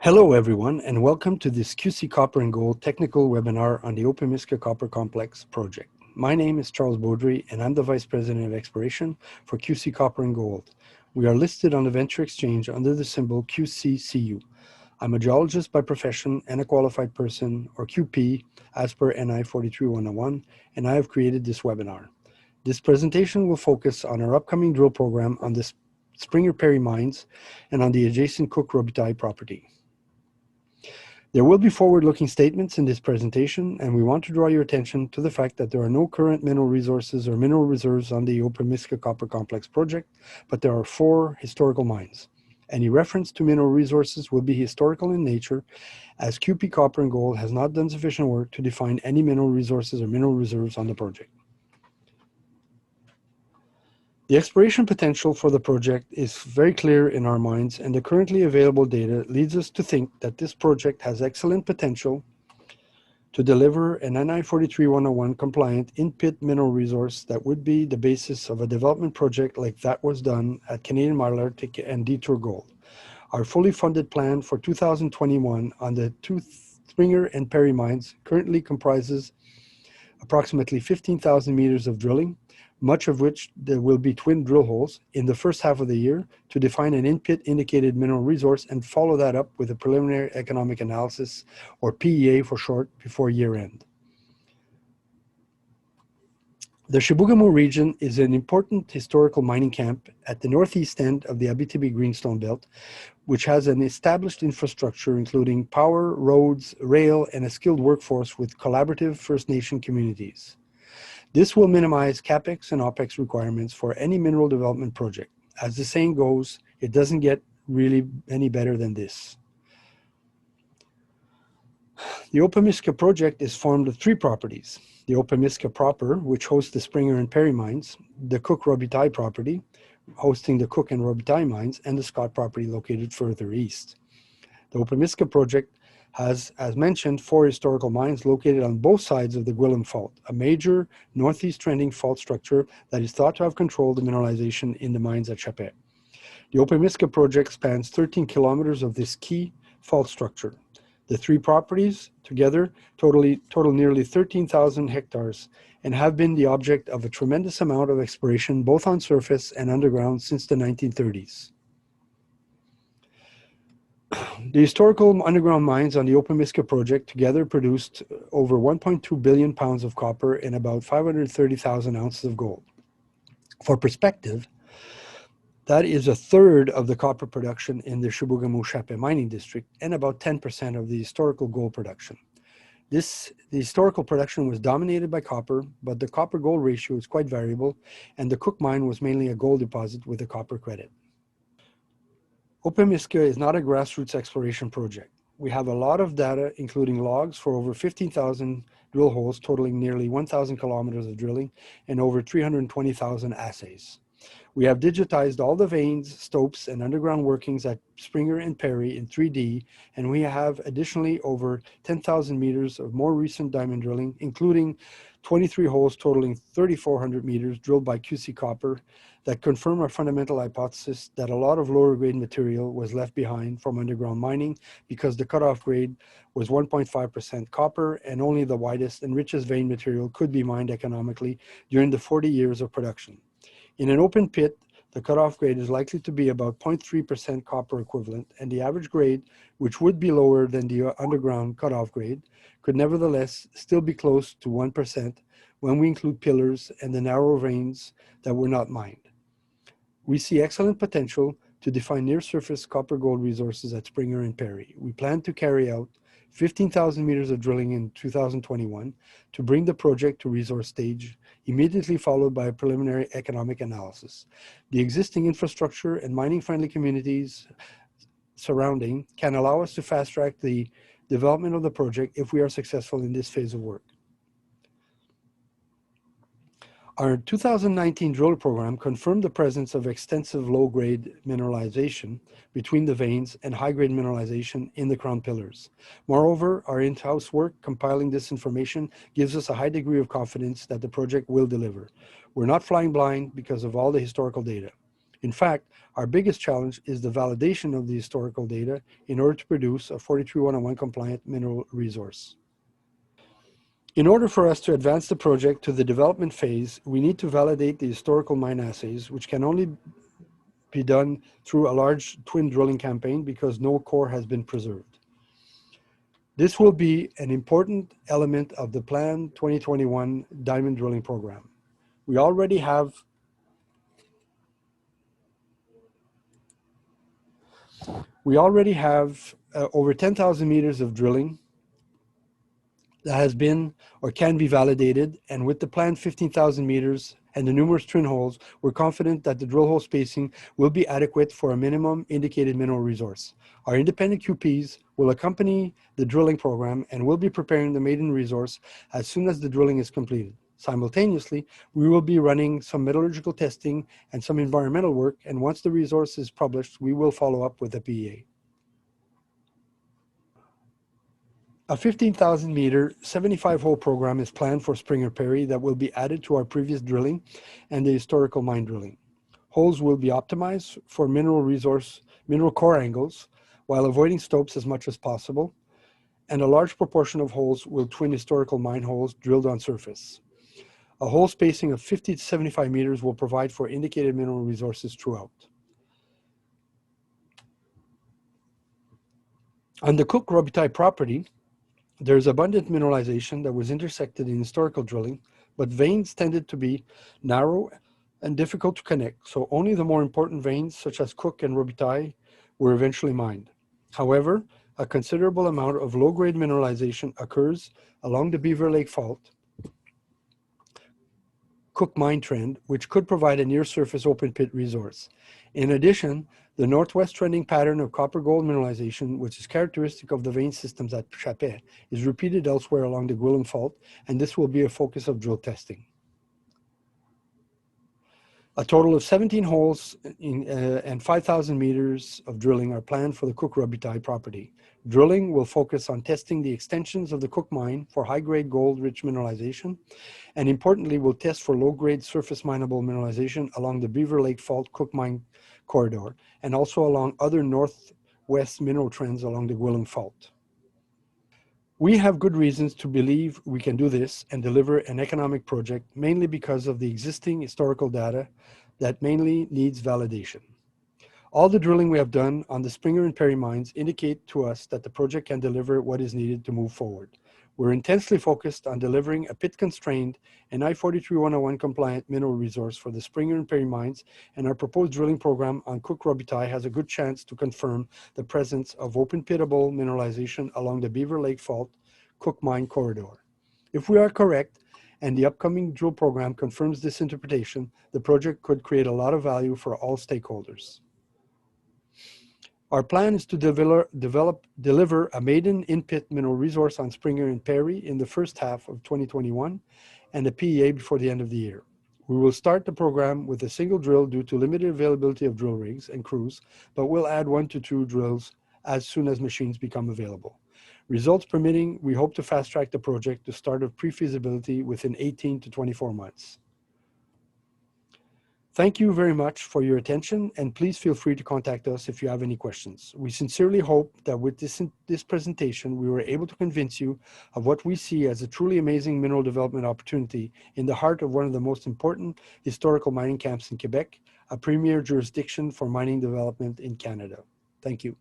Hello everyone, and welcome to this QC Copper and Gold technical webinar on the OPEMISKA Copper Complex project. My name is Charles Baudry, and I'm the Vice President of Exploration for QC Copper and Gold. We are listed on the Venture Exchange under the symbol QCCU. I'm a geologist by profession and a qualified person, or QP, as per NI 43-101, and I have created this webinar. This presentation will focus on our upcoming drill program on the Springer Perry mines and on the adjacent Cook-Robitaille property. There will be forward-looking statements in this presentation, and we want to draw your attention to the fact that there are no current mineral resources or mineral reserves on the OPEMISKA Copper Complex project, but there are 4 historical mines. Any reference to mineral resources will be historical in nature, as QP Copper and Gold has not done sufficient work to define any mineral resources or mineral reserves on the project. The exploration potential for the project is very clear in our minds, and the currently available data leads us to think that this project has excellent potential to deliver an NI 43-101 compliant in-pit mineral resource that would be the basis of a development project like that was done at Canadian Malartic and Detour Gold. Our fully funded plan for 2021 on the 2 Springer and Perry mines currently comprises approximately 15,000 meters of drilling, much of which there will be twin drill holes in the first half of the year to define an in-pit indicated mineral resource and follow that up with a preliminary economic analysis, or PEA for short, before year end. The CHIBOUGAMAU region is an important historical mining camp at the northeast end of the Abitibi Greenstone Belt, which has an established infrastructure including power, roads, rail, and a skilled workforce with collaborative First Nation communities. This will minimize CapEx and OpEx requirements for any mineral development project. As the saying goes, it doesn't get really any better than this. The OPEMISKA project is formed of 3 properties: the OPEMISKA proper, which hosts the Springer and Perry mines, the Cook-Robitaille property, hosting the Cook and Robitaille mines, and the Scott property located further east. The OPEMISKA project has, as mentioned, 4 historical mines located on both sides of the Gwillim Fault, a major northeast trending fault structure that is thought to have controlled the mineralization in the mines at Chapet. The OPEMISKA project spans 13 kilometers of this key fault structure. The 3 properties together total nearly 13,000 hectares and have been the object of a tremendous amount of exploration both on surface and underground since the 1930s. The historical underground mines on the OPEMISKA project together produced over 1.2 billion pounds of copper and about 530,000 ounces of gold. For perspective, that is a third of the copper production in the CHIBOUGAMAU mining district and about 10% of the historical gold production. The historical production was dominated by copper, but the copper-gold ratio is quite variable, and the Cook mine was mainly a gold deposit with a copper credit. OPEMISKA is not a grassroots exploration project. We have a lot of data, including logs for over 15,000 drill holes totaling nearly 1,000 kilometers of drilling and over 320,000 assays. We have digitized all the veins, stopes, and underground workings at Springer and Perry in 3D, and we have additionally over 10,000 meters of more recent diamond drilling, including 23 holes totaling 3,400 meters drilled by QC Copper that confirm our fundamental hypothesis that a lot of lower grade material was left behind from underground mining because the cutoff grade was 1.5% copper and only the widest and richest vein material could be mined economically during the 40 years of production. In an open pit, the cutoff grade is likely to be about 0.3% copper equivalent, and the average grade, which would be lower than the underground cutoff grade, could nevertheless still be close to 1% when we include pillars and the narrow veins that were not mined. We see excellent potential to define near-surface copper-gold resources at Springer and Perry. We plan to carry out 15,000 meters of drilling in 2021 to bring the project to resource stage, immediately followed by a preliminary economic analysis. The existing infrastructure and mining-friendly communities surrounding can allow us to fast-track the development of the project if we are successful in this phase of work. Our 2019 drill program confirmed the presence of extensive low-grade mineralization between the veins and high-grade mineralization in the crown pillars. Moreover, our in-house work compiling this information gives us a high degree of confidence that the project will deliver. We're not flying blind because of all the historical data. In fact, our biggest challenge is the validation of the historical data in order to produce a 43101 compliant mineral resource. In order for us to advance the project to the development phase, we need to validate the historical mine assays, which can only be done through a large twin drilling campaign because no core has been preserved. This will be an important element of the planned 2021 diamond drilling program. We already have over 10,000 meters of drilling that has been or can be validated, and with the planned 15,000 meters and the numerous twin holes, we're confident that the drill hole spacing will be adequate for a minimum indicated mineral resource. Our independent QPs will accompany the drilling program and will be preparing the maiden resource as soon as the drilling is completed. Simultaneously, we will be running some metallurgical testing and some environmental work, and once the resource is published, we will follow up with a PEA. A 15,000 meter, 75-hole program is planned for Springer Perry that will be added to our previous drilling and the historical mine drilling. Holes will be optimized for mineral core angles while avoiding stopes as much as possible, and a large proportion of holes will twin historical mine holes drilled on surface. A hole spacing of 50 to 75 meters will provide for indicated mineral resources throughout. On the Cook Robitaille property, there is abundant mineralization that was intersected in historical drilling, but veins tended to be narrow and difficult to connect, so only the more important veins, such as Cook and Robitaille, were eventually mined. However, a considerable amount of low-grade mineralization occurs along the Beaver Lake Fault, Cook mine trend, which could provide a near-surface open-pit resource. In addition, the northwest trending pattern of copper-gold mineralization, which is characteristic of the vein systems at Chapet, is repeated elsewhere along the Gwillim Fault, and this will be a focus of drill testing. A total of 17 holes and 5,000 meters of drilling are planned for the Cook Robitaille property. Drilling will focus on testing the extensions of the Cook mine for high-grade gold-rich mineralization, and importantly, will test for low-grade surface mineable mineralization along the Beaver Lake Fault Cook mine corridor, and also along other northwest mineral trends along the Gwillim Fault. We have good reasons to believe we can do this and deliver an economic project, mainly because of the existing historical data that mainly needs validation. All the drilling we have done on the Springer and Perry mines indicate to us that the project can deliver what is needed to move forward. We're intensely focused on delivering a pit-constrained and I-43-101 compliant mineral resource for the Springer and Perry mines, and our proposed drilling program on Cook Robitaille has a good chance to confirm the presence of open-pitable mineralization along the Beaver Lake Fault Cook mine corridor. If we are correct, and the upcoming drill program confirms this interpretation, the project could create a lot of value for all stakeholders. Our plan is to deliver a maiden in-pit mineral resource on Springer and Perry in the first half of 2021 and a PEA before the end of the year. We will start the program with a single drill due to limited availability of drill rigs and crews, but we'll add 1 to 2 drills as soon as machines become available. Results permitting, we hope to fast-track the project to start of pre-feasibility within 18 to 24 months. Thank you very much for your attention, and please feel free to contact us if you have any questions. We sincerely hope that with this presentation, we were able to convince you of what we see as a truly amazing mineral development opportunity in the heart of one of the most important historical mining camps in Quebec, a premier jurisdiction for mining development in Canada. Thank you.